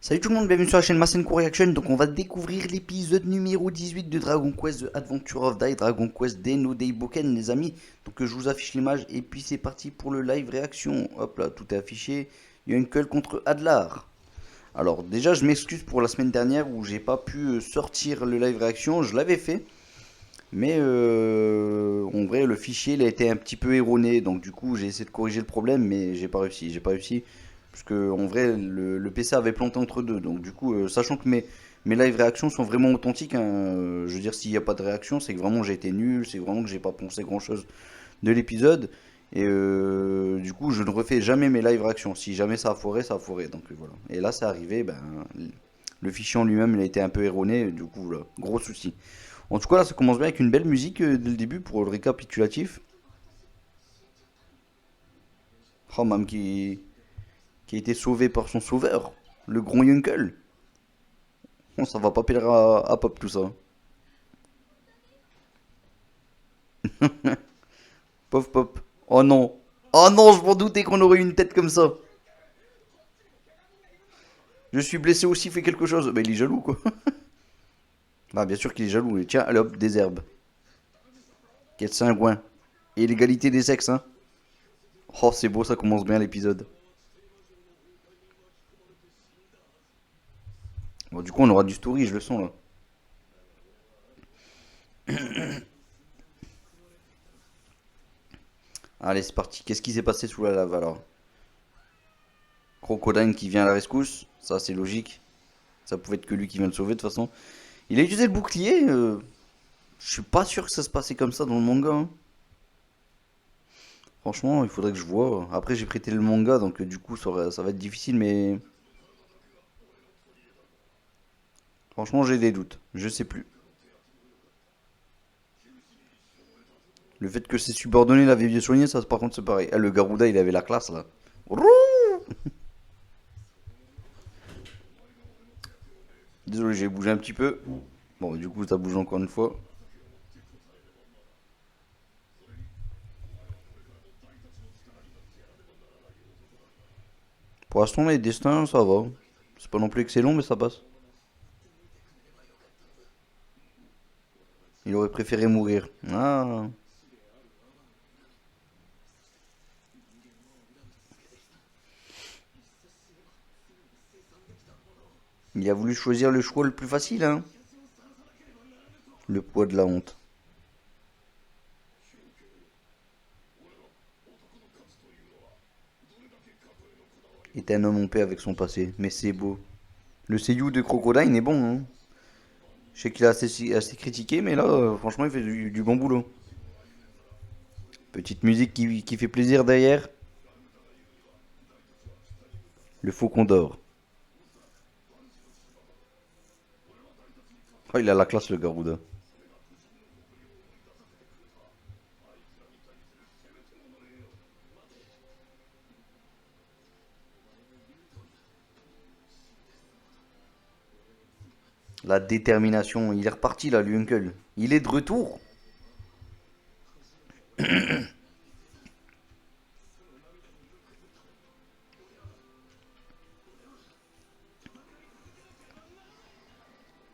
Salut tout le monde, bienvenue sur la chaîne Masenko Reaction. Donc on va découvrir l'épisode numéro 18 de Dragon Quest The Adventure of Dai, Dragon Quest Deno Deiboken les amis. Donc je vous affiche l'image et puis c'est parti pour le live réaction. Hop là, tout est affiché. Yunkel contre Adlar. Alors déjà je m'excuse pour la semaine dernière où j'ai pas pu sortir le live réaction, je l'avais fait. Mais en vrai le fichier il a été un petit peu erroné. Donc du coup j'ai essayé de corriger le problème mais j'ai pas réussi. Parce que en vrai, le PC avait planté entre deux. Donc du coup, sachant que mes live réactions sont vraiment authentiques, hein, je veux dire, s'il n'y a pas de réaction, c'est que vraiment j'ai été nul, c'est vraiment que j'ai pas pensé grand-chose de l'épisode. Et du coup, je ne refais jamais mes live réactions. Si jamais ça a foiré, ça a foiré. Donc voilà. Et là, c'est arrivé, ben, le fichier en lui-même, il a été un peu erroné. Du coup, là, gros souci. En tout cas, là, ça commence bien avec une belle musique dès le début pour le récapitulatif. Oh, même qui a été sauvé par son sauveur, le grand Yunkel. Oh, ça va pas plaire à Pop tout ça. Pauvre Pop. Oh non. Oh non, je m'en doutais qu'on aurait une tête comme ça. Je suis blessé aussi, fait quelque chose. Bah il est jaloux quoi. Ah bien sûr qu'il est jaloux. Tiens, allez hop, des herbes. Quel cingouin. Et l'égalité des sexes, hein. Oh c'est beau, ça commence bien l'épisode. Bon du coup on aura du story, je le sens là. Allez c'est parti. Qu'est-ce qui s'est passé sous la lave alors? Crocodile qui vient à la rescousse. Ça c'est logique. Ça pouvait être que lui qui vient le sauver de toute façon. Il a utilisé le bouclier. Je suis pas sûr que ça se passait comme ça dans le manga, hein. Franchement, il faudrait que je vois. Après, j'ai prêté le manga, donc du coup, ça va être difficile, mais franchement, j'ai des doutes. Je sais plus. Le fait que ses subordonnés l'avaient bien soigné, ça, par contre, c'est pareil. Ah, le Garuda, il avait la classe, là. Désolé, j'ai bougé un petit peu. Bon, du coup, ça bouge encore une fois. Pour l'instant, les destins, ça va. C'est pas non plus excellent, mais ça passe. Il aurait préféré mourir. Ah. Il a voulu choisir le choix le plus facile, hein. Le poids de la honte. Est un homme en paix avec son passé. Mais c'est beau. Le seiyuu de Crocodile est bon, hein. Je sais qu'il est assez critiqué, mais là, franchement, il fait du bon boulot. Petite musique qui fait plaisir derrière. Le faucon d'or. Oh, il a la classe, le Garuda. La détermination. Il est reparti, là, lui, Uncle. Il est de retour.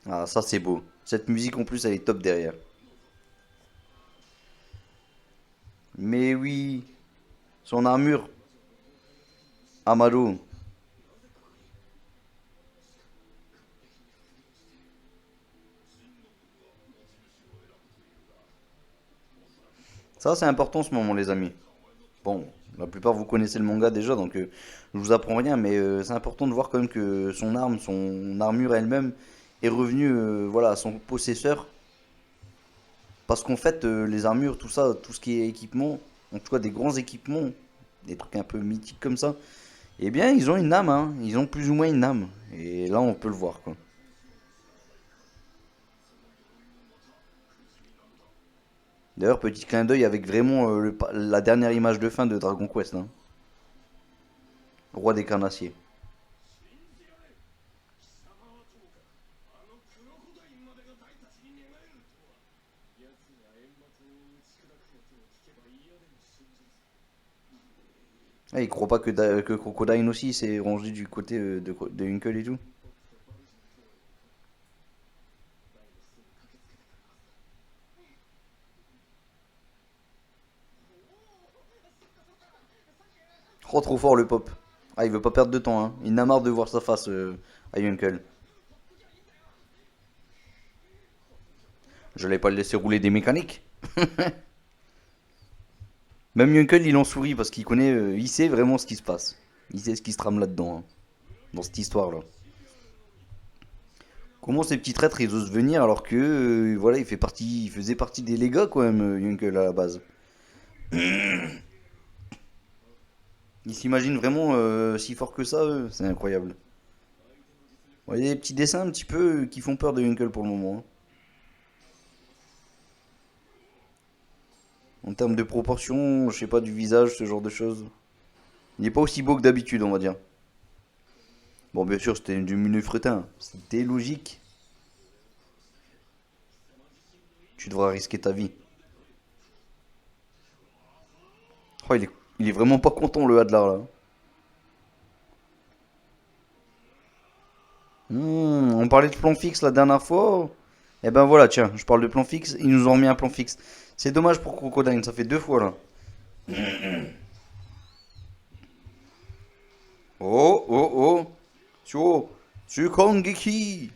Ah, ça, c'est beau. Cette musique, en plus, elle est top derrière. Mais oui. Son armure. Amado. Ça, c'est important, ce moment, les amis. Bon, la plupart, vous connaissez le manga déjà, donc je vous apprends rien, mais c'est important de voir quand même que son arme, son armure elle-même, est revenue voilà, à son possesseur. Parce qu'en fait, les armures, tout ça, tout ce qui est équipement, en tout cas des grands équipements, des trucs un peu mythiques comme ça, eh bien, ils ont une âme, hein. Ils ont plus ou moins une âme. Et là, on peut le voir, quoi. D'ailleurs, petit clin d'œil avec vraiment la dernière image de fin de Dragon Quest, hein. Roi des carnassiers. Ah, il croit pas que Crocodile aussi s'est rangé du côté de Uncle et tout. Trop fort le pop. Ah, il veut pas perdre de temps, hein. Il n'a marre de voir sa face à Yunkel. Je l'ai pas laissé rouler des mécaniques. Même Yunkel, il en sourit parce qu'il connaît, il sait vraiment ce qui se passe. Il sait ce qui se trame là-dedans, hein, dans cette histoire-là. Comment ces petits traîtres ils osent venir alors que voilà il faisait partie des légats quand même Yunkel à la base. Ils s'imaginent vraiment si fort que ça, c'est incroyable. Bon, il y a des petits dessins un petit peu qui font peur de Yunkel pour le moment, hein. En termes de proportion, je sais pas, du visage, ce genre de choses. Il n'est pas aussi beau que d'habitude, on va dire. Bon, bien sûr, c'était du menu fretin. C'était logique. Tu devras risquer ta vie. Oh, il est vraiment pas content le Hadlar là. On parlait de plan fixe la dernière fois. Et ben voilà, tiens, je parle de plan fixe. Ils nous ont remis un plan fixe. C'est dommage pour Crocodile, ça fait deux fois là. Oh, oh, oh. Tsuo, Tsukongeki.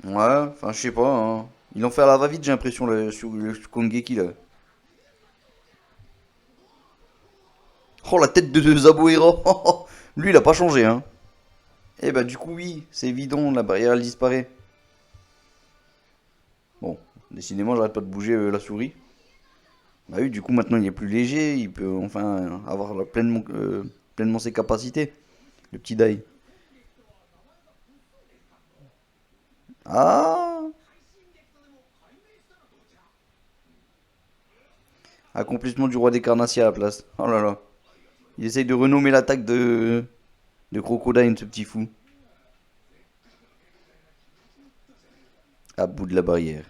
Ouais, enfin, je sais pas, hein. Ils l'ont fait à la va-vite, j'ai l'impression, le Tsukongeki là. Oh, la tête de Zabuera. Lui, il a pas changé, hein. Eh bah, du coup, oui, c'est évident, la barrière elle disparaît. Bon, décidément, j'arrête pas de bouger la souris. Bah oui, du coup, maintenant, il est plus léger, il peut enfin avoir pleinement ses capacités, le petit Dai. Ah! Accomplissement du roi des carnassiers à la place. Oh là là. Il essaye de renommer l'attaque de Crocodile, ce petit fou. À bout de la barrière.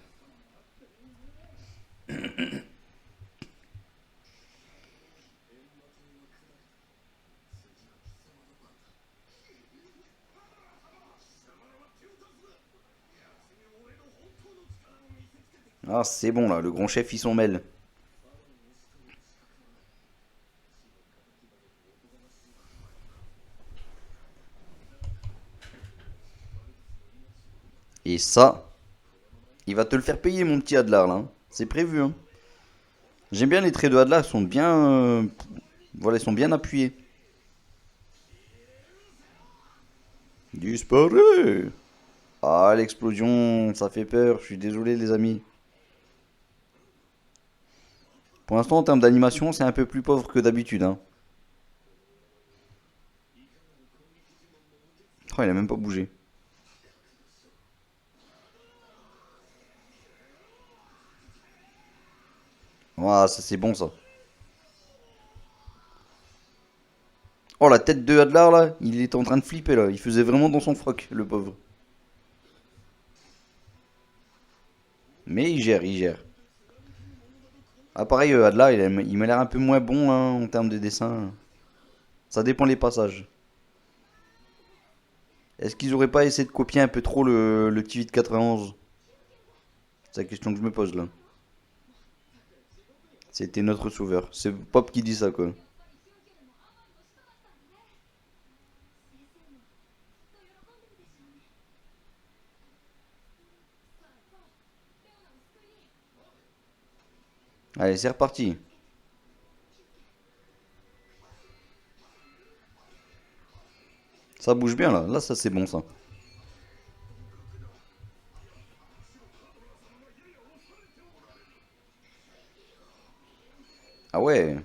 Ah, c'est bon là, le grand chef, il s'en mêle. Et ça, il va te le faire payer, mon petit Adlar, là, hein. C'est prévu, hein. J'aime bien les traits de Adlar, ils sont bien, voilà, ils sont bien appuyés. Disparu! Ah, l'explosion, ça fait peur, je suis désolé, les amis. Pour l'instant, en termes d'animation, c'est un peu plus pauvre que d'habitude, hein. Oh, il a même pas bougé. Ah, ça c'est bon ça. Oh, la tête de Hadlar là, il était en train de flipper là. Il faisait vraiment dans son froc, le pauvre. Mais il gère, il gère. Ah, pareil, Hadlar, il m'a l'air un peu moins bon hein, en termes de dessin. Ça dépend les passages. Est-ce qu'ils auraient pas essayé de copier un peu trop le petit 891? C'est la question que je me pose là. C'était notre sauveur. C'est Pop qui dit ça quoi. Allez, c'est reparti. Ça bouge bien là. Là, ça c'est bon ça. Ah ouais.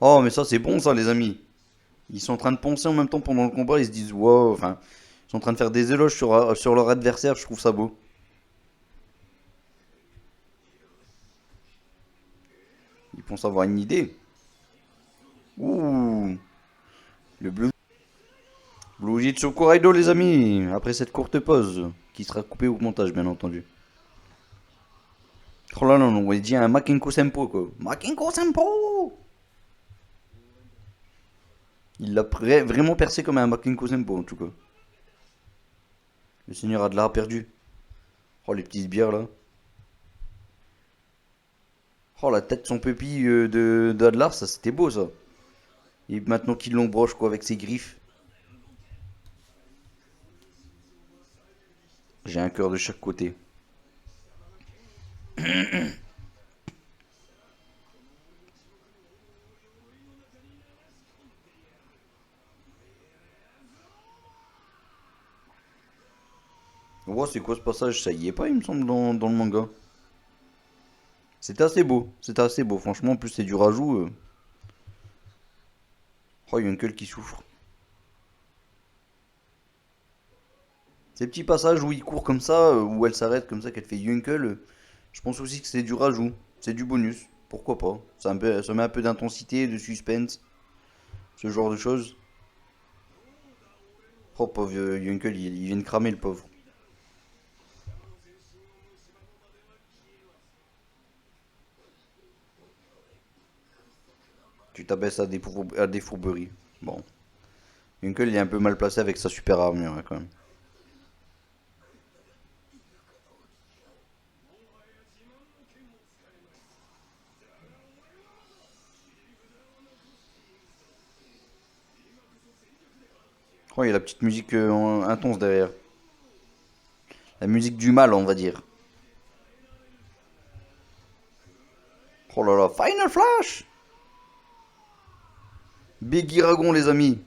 Oh, mais ça c'est bon ça, les amis. Ils sont en train de penser en même temps pendant le combat. Ils se disent, wow, enfin, ils sont en train de faire des éloges sur leur adversaire. Je trouve ça beau. Ils pensent avoir une idée. Ouh, le Blue Jitsuko Raido, les amis. Après cette courte pause, qui sera coupée au montage, bien entendu. Oh là là, on dit un Makinko Senpo, quoi. Makinko Senpo! Il l'a vraiment percé comme un Makinko Senpo, en tout cas. Le seigneur Adlar a perdu. Oh, les petites bières là. Oh, la tête de son pupille de Adlar, ça c'était beau ça. Et maintenant qu'il l'embroche quoi avec ses griffes. J'ai un cœur de chaque côté. Oh, c'est quoi ce passage? Ça y est pas, il me semble, dans le manga. C'était assez beau. C'était assez beau. Franchement, en plus, c'est du rajout. Oh, Yunkel qui souffre. Ces petits passages où il court comme ça, où elle s'arrête comme ça, qu'elle fait Yunkel, je pense aussi que c'est du rajout. C'est du bonus. Pourquoi pas? Ça met un peu d'intensité, de suspense, ce genre de choses. Oh, pauvre Yunkel, il vient de cramer le pauvre. Tu t'abaisses à des fourberies. Bon. Yunkel, il est un peu mal placé avec sa super armure, hein, quand même. Oh, il y a la petite musique intense derrière. La musique du mal, on va dire. Oh là là, Final Flash! Biggie Ragon, les amis.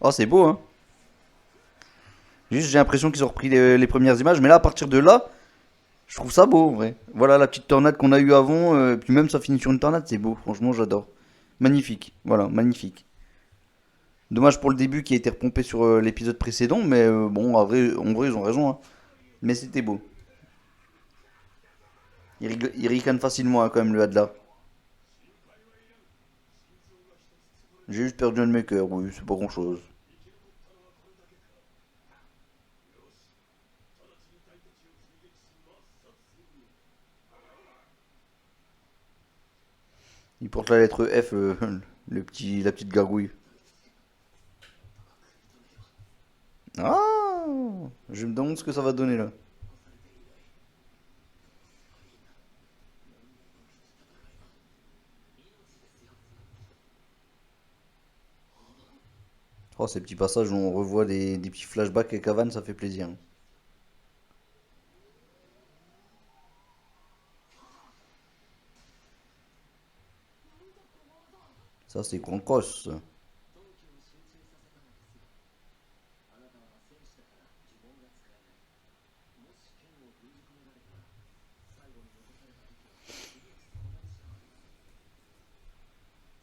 Oh, c'est beau, hein. Juste, j'ai l'impression qu'ils ont repris les premières images. Mais là, à partir de là, je trouve ça beau, en vrai. Voilà la petite tornade qu'on a eue avant. Puis même, ça finit sur une tornade, c'est beau. Franchement, j'adore. Magnifique. Voilà, magnifique. Dommage pour le début qui a été repompé sur l'épisode précédent. Mais bon, en vrai, ils ont raison, hein. Mais c'était beau. Il ricane facilement, hein, quand même, le Hadla. J'ai juste perdu un de mes cœurs, oui, c'est pas grand chose. Il porte la lettre F, la petite gargouille. Ah, je me demande ce que ça va donner là. Oh, ces petits passages où on revoit des petits flashbacks avec Havan, ça fait plaisir. Ça, c'est Grand Cross.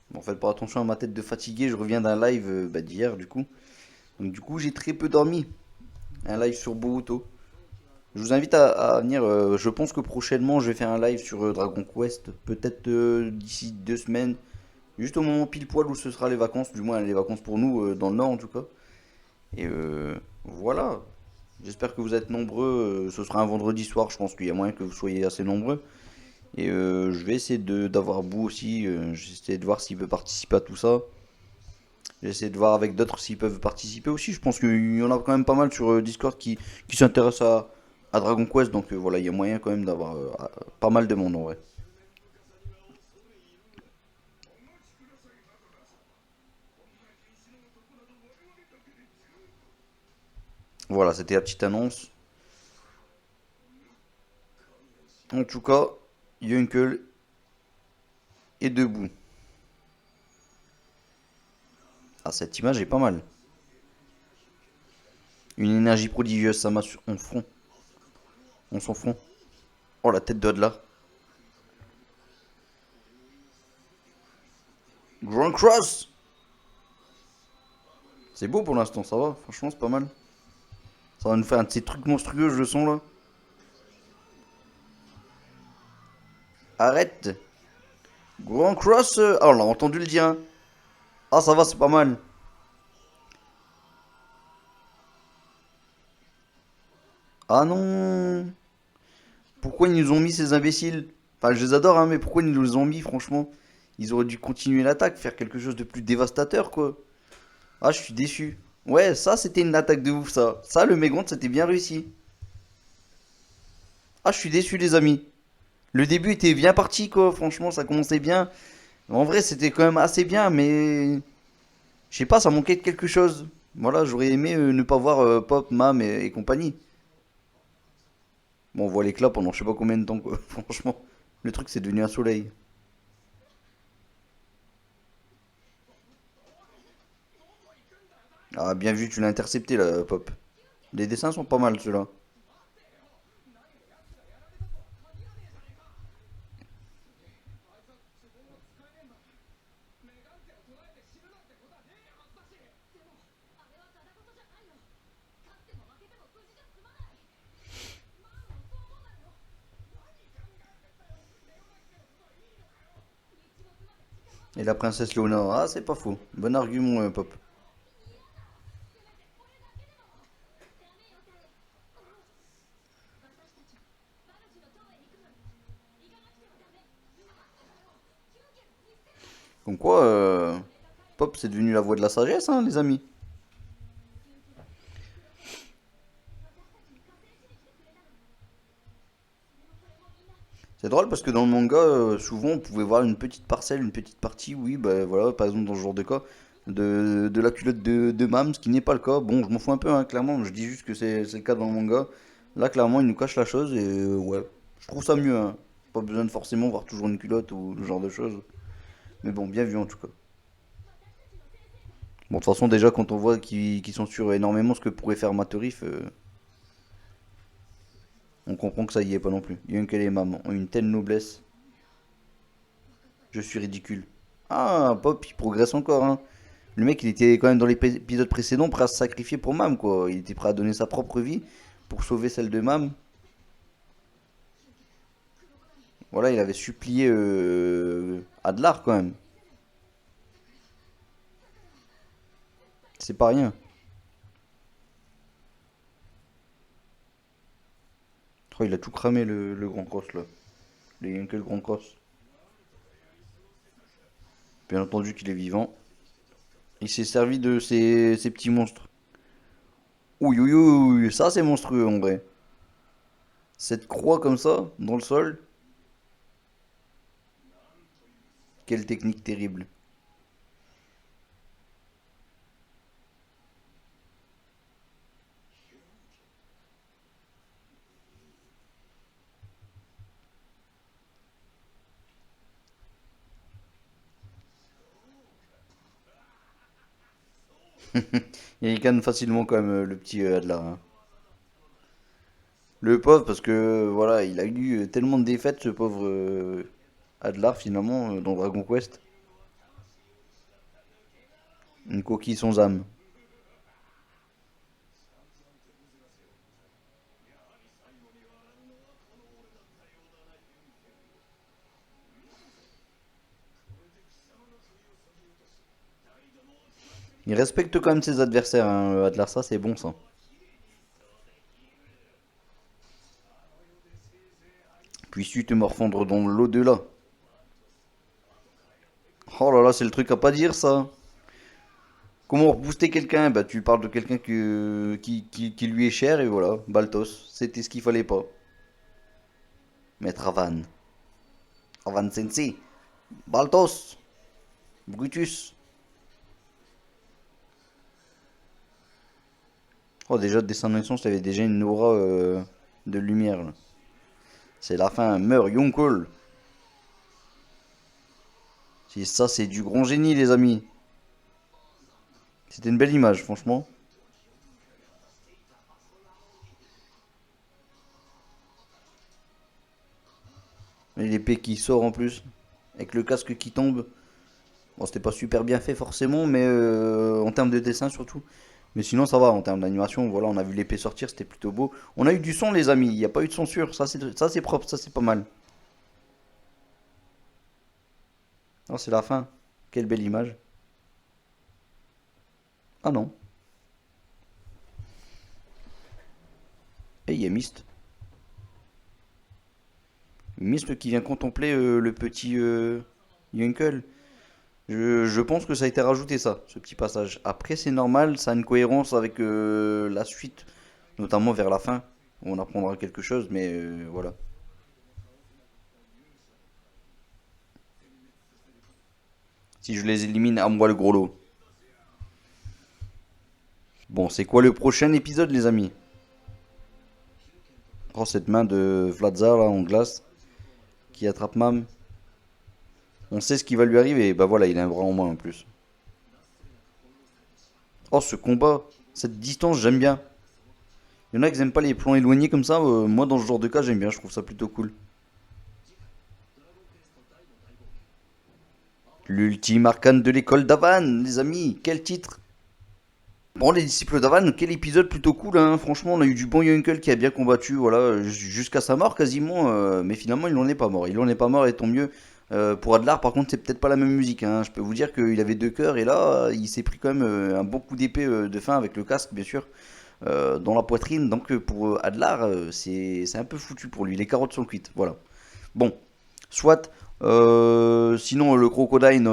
Bon, faites pas attention à ma tête de fatigué, je reviens d'un live d'hier du coup. Donc du coup, j'ai très peu dormi. Un live sur Boruto. Je vous invite à venir, je pense que prochainement je vais faire un live sur Dragon Quest, peut-être d'ici 2 semaines, juste au moment pile poil où ce sera les vacances, du moins les vacances pour nous, dans le nord en tout cas. Et voilà, j'espère que vous êtes nombreux, ce sera un vendredi soir, je pense qu'il y a moyen que vous soyez assez nombreux. Et je vais essayer d'avoir Bou aussi, j'essaie de voir s'il peut participer à tout ça. J'essaie de voir avec d'autres s'ils peuvent participer aussi. Je pense qu'il y en a quand même pas mal sur Discord qui s'intéressent à Dragon Quest. Donc voilà, il y a moyen quand même d'avoir pas mal de monde en vrai. Voilà, c'était la petite annonce. En tout cas, Yunkel est debout. Ah, cette image est pas mal. Une énergie prodigieuse, ça m'a sur en front. On s'en front. Oh, la tête de là. Grand Cross. C'est beau pour l'instant, ça va. Franchement, c'est pas mal. Ça va nous faire un de ces trucs monstrueux, je le sens là. Arrête. Grand Cross. Ah, on l'a entendu le dire, hein. Ah, ça va, c'est pas mal. Ah non. Pourquoi ils nous ont mis ces imbéciles? Enfin, je les adore, hein, mais pourquoi ils nous les ont mis, franchement? Ils auraient dû continuer l'attaque, faire quelque chose de plus dévastateur, quoi. Ah, je suis déçu. Ouais, ça, c'était une attaque de ouf, ça. Ça, le Megant, c'était bien réussi. Ah, je suis déçu, les amis. Le début était bien parti, quoi. Franchement, ça commençait bien. En vrai, c'était quand même assez bien, mais je sais pas, ça manquait de quelque chose. Voilà, j'aurais aimé ne pas voir Pop, Mam et compagnie. Bon, on voit l'éclat pendant je sais pas combien de temps, quoi. Franchement, le truc, c'est devenu un soleil. Ah, bien vu, tu l'as intercepté, là, Pop. Les dessins sont pas mal, ceux-là. Et la princesse Léona, ah, c'est pas faux. Bon argument, Pop. Comme quoi, Pop, c'est devenu la voix de la sagesse, hein, les amis. C'est drôle parce que dans le manga, souvent, on pouvait voir une petite parcelle, une petite partie, oui, bah voilà, par exemple, dans ce genre de cas, de la culotte de Mams, ce qui n'est pas le cas. Bon, je m'en fous un peu, hein, clairement, je dis juste que c'est le cas dans le manga. Là, clairement, il nous cache la chose et ouais, je trouve ça mieux, hein. Pas besoin de forcément voir toujours une culotte ou ce genre de choses. Mais bon, bien vu en tout cas. Bon, de toute façon, déjà, quand on voit qu'ils censurent énormément ce que pourrait faire Matorif, on comprend que ça y est pas non plus. Yunkel et Mam ont une telle noblesse. Je suis ridicule. Ah, Pop, il progresse encore, hein. Le mec, il était quand même dans l'épisode précédent prêt à se sacrifier pour Mam, quoi. Il était prêt à donner sa propre vie pour sauver celle de Mam. Voilà, il avait supplié Adlar, quand même. C'est pas rien. Oh, il a tout cramé, le grand cross, là. Le Yunkel grand cross. Bien entendu qu'il est vivant. Il s'est servi de ces petits monstres. Ouh, ouh, ouh, ça c'est monstrueux en vrai. Cette croix comme ça, dans le sol, quelle technique terrible. Il canne facilement quand même le petit Adlar, hein. Le pauvre, parce que voilà, il a eu tellement de défaites, ce pauvre Adlar finalement, dans Dragon Quest. Une coquille sans âme. Il respecte quand même ses adversaires, hein, Adlar, ça c'est bon ça. Puisses-tu te morfondre dans l'au-delà. Oh là là, c'est le truc à pas dire ça. Comment booster quelqu'un? Bah tu parles de quelqu'un qui lui est cher et voilà, Baltos. C'était ce qu'il fallait pas. Maître Avan. Avan Sensei. Baltos. Brutus. Oh déjà, dès sa naissance, il avait déjà une aura de lumière, là. C'est la fin. Meurt Yonkel. Si ça, c'est du grand génie, les amis. C'était une belle image, franchement. Et l'épée qui sort en plus. Avec le casque qui tombe. Bon, c'était pas super bien fait forcément, mais en termes de dessin surtout. Mais sinon, ça va, en termes d'animation, voilà, on a vu l'épée sortir, c'était plutôt beau. On a eu du son, les amis, il n'y a pas eu de censure, ça c'est propre, ça c'est pas mal. Non, c'est la fin. Quelle belle image. Ah non. Et il y a Myst. Myst qui vient contempler le petit Yunkel. Je pense que ça a été rajouté ça, ce petit passage. Après, c'est normal, ça a une cohérence avec la suite, notamment vers la fin. On apprendra quelque chose, mais voilà. Si je les élimine, à moi le gros lot. Bon, c'est quoi le prochain épisode, les amis? Oh, cette main de Vladza, là, en glace, qui attrape Mam. On sait ce qui va lui arriver. Bah voilà, il a un bras en moins en plus. Oh, ce combat, cette distance, j'aime bien. Il y en a qui n'aiment pas les plans éloignés comme ça. Moi, dans ce genre de cas, j'aime bien. Je trouve ça plutôt cool. L'ultime arcane de l'école d'Avan, les amis. Quel titre! Bon, les disciples d'Avan, quel épisode plutôt cool, hein. Franchement, on a eu du bon Yunkel qui a bien combattu, voilà, jusqu'à sa mort quasiment. Mais finalement, il n'en est pas mort. Il n'en est pas mort et tant mieux. Pour Adlar, par contre, c'est peut-être pas la même musique, hein. Je peux vous dire qu'il avait deux cœurs et là, il s'est pris quand même un bon coup d'épée de fin avec le casque, bien sûr, dans la poitrine. Donc, pour Adlar, c'est un peu foutu pour lui. Les carottes sont cuites, voilà. Bon, soit. Sinon, le Crocodile,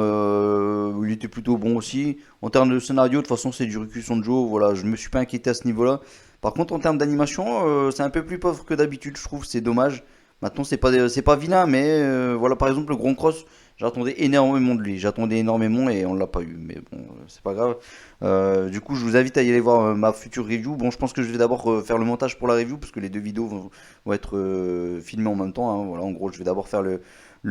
il était plutôt bon aussi. En termes de scénario, de toute façon, c'est du Riku Sonjo. Voilà, je me suis pas inquiété à ce niveau-là. Par contre, en termes d'animation, c'est un peu plus pauvre que d'habitude, je trouve. C'est dommage. Maintenant, c'est pas vilain, mais voilà, par exemple, le Grand Cross, j'attendais énormément de lui. J'attendais énormément et on l'a pas eu. Mais bon, c'est pas grave. Du coup, je vous invite à y aller voir ma future review. Bon, je pense que je vais d'abord faire le montage pour la review parce que les deux vidéos vont être filmées en même temps, hein. Voilà, en gros, je vais d'abord faire le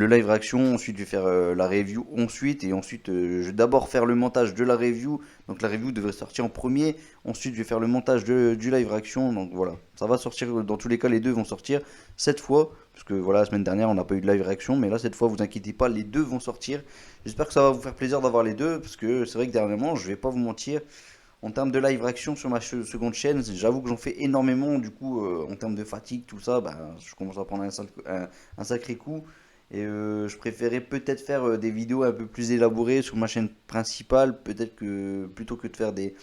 live réaction, ensuite je vais faire la review ensuite, et ensuite je vais d'abord faire le montage de la review, donc la review devrait sortir en premier, ensuite je vais faire le montage du live réaction, donc voilà, ça va sortir, dans tous les cas les deux vont sortir cette fois, parce que voilà, la semaine dernière on n'a pas eu de live réaction, mais là cette fois vous inquiétez pas, les deux vont sortir, j'espère que ça va vous faire plaisir d'avoir les deux, parce que c'est vrai que dernièrement, je vais pas vous mentir, en termes de live réaction sur ma seconde chaîne, j'avoue que j'en fais énormément, du coup en termes de fatigue, tout ça, bah, je commence à prendre un sacré coup. Et je préférais peut-être faire des vidéos un peu plus élaborées sur ma chaîne principale, peut-être que plutôt que de faire des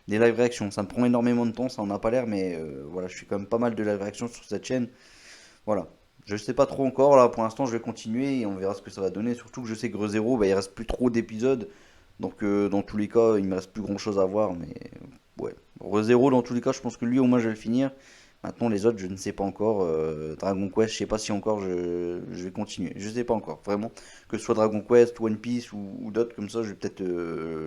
live réactions. Ça me prend énormément de temps, ça en a pas l'air, mais voilà, je fais quand même pas mal de live réactions sur cette chaîne. Voilà. Je sais pas trop encore, là pour l'instant je vais continuer et on verra ce que ça va donner. Surtout que je sais que ReZero, bah, il reste plus trop d'épisodes. Donc dans tous les cas, il me reste plus grand chose à voir. Mais ouais. ReZero, dans tous les cas, je pense que lui au moins je vais le finir. Maintenant les autres, je ne sais pas encore. Dragon Quest, je sais pas si encore je vais continuer. Je sais pas encore, vraiment. Que ce soit Dragon Quest, One Piece ou d'autres comme ça, je vais peut-être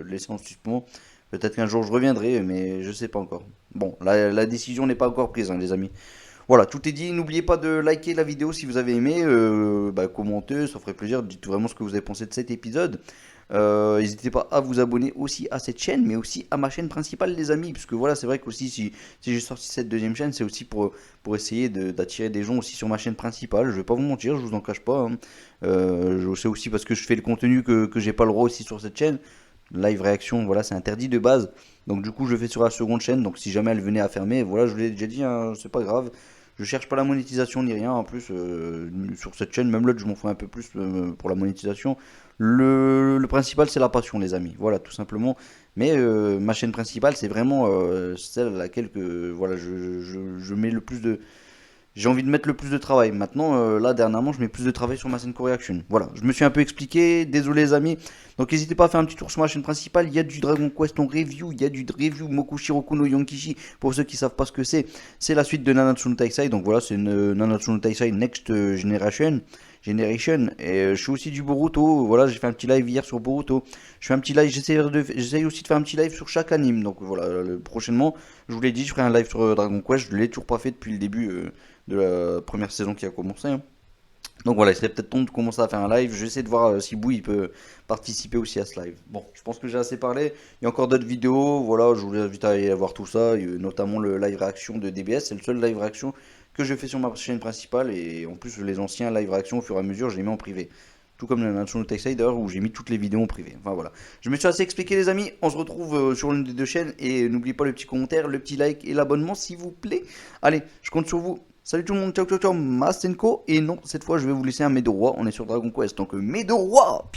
laisser en suspens. Peut-être qu'un jour je reviendrai, mais je sais pas encore. Bon, la décision n'est pas encore prise, hein, les amis. Voilà, tout est dit. N'oubliez pas de liker la vidéo si vous avez aimé, bah, commentez, ça ferait plaisir. Dites vraiment ce que vous avez pensé de cet épisode. N'hésitez pas à vous abonner aussi à cette chaîne, mais aussi à ma chaîne principale, les amis. Puisque voilà, c'est vrai qu'aussi, si j'ai sorti cette deuxième chaîne, c'est aussi pour essayer d'attirer des gens aussi sur ma chaîne principale. Je vais pas vous mentir, je vous en cache pas, hein. C'est aussi parce que je fais le contenu que j'ai pas le droit aussi sur cette chaîne. Live réaction, voilà, c'est interdit de base. Donc du coup, je le fais sur la seconde chaîne. Donc si jamais elle venait à fermer, voilà, je vous l'ai déjà dit, hein, c'est pas grave. Je cherche pas la monétisation ni rien. En plus, sur cette chaîne, même l'autre, je m'en fous un peu plus pour la monétisation. Le principal, c'est la passion, les amis. Voilà, tout simplement. Mais ma chaîne principale, c'est vraiment celle à laquelle que, voilà, je mets le plus de, j'ai envie de mettre le plus de travail. Maintenant, là, dernièrement, je mets plus de travail sur ma chaîne Reaction. Voilà, je me suis un peu expliqué. Désolé, les amis. Donc, n'hésitez pas à faire un petit tour sur ma chaîne principale. Il y a du Dragon Quest en review. Il y a du review Mokushiroku no Yonkishi. Pour ceux qui savent pas ce que c'est la suite de Nanatsu no Taisai. Donc, voilà, c'est une Nanatsu no Taisai Next Generation. Et je suis aussi du Boruto. Voilà, j'ai fait un petit live hier sur Boruto. Je fais un petit live. J'essaye aussi de faire un petit live sur chaque anime. Donc, voilà, prochainement, je vous l'ai dit, je ferai un live sur Dragon Quest. Je ne l'ai toujours pas fait depuis le début de la première saison qui a commencé, hein. Donc voilà, il serait peut-être temps de commencer à faire un live. J'essaie de voir si Bou il peut participer aussi à ce live. Bon, je pense que j'ai assez parlé. Il y a encore d'autres vidéos. Voilà, je vous invite à aller voir tout ça. Notamment le live réaction de DBS. C'est le seul live réaction que je fais sur ma chaîne principale. Et en plus, les anciens live réaction, au fur et à mesure, je les mets en privé. Tout comme le Natsuno Taisai d'ailleurs, où j'ai mis toutes les vidéos en privé. Enfin voilà. Je me suis assez expliqué, les amis. On se retrouve sur l'une des deux chaînes. Et n'oubliez pas le petit commentaire, le petit like et l'abonnement, s'il vous plaît. Allez, je compte sur vous. Salut tout le monde, ciao ciao ciao, Mastenko. Et non, cette fois je vais vous laisser un Médorois, on est sur Dragon Quest, donc Médorois.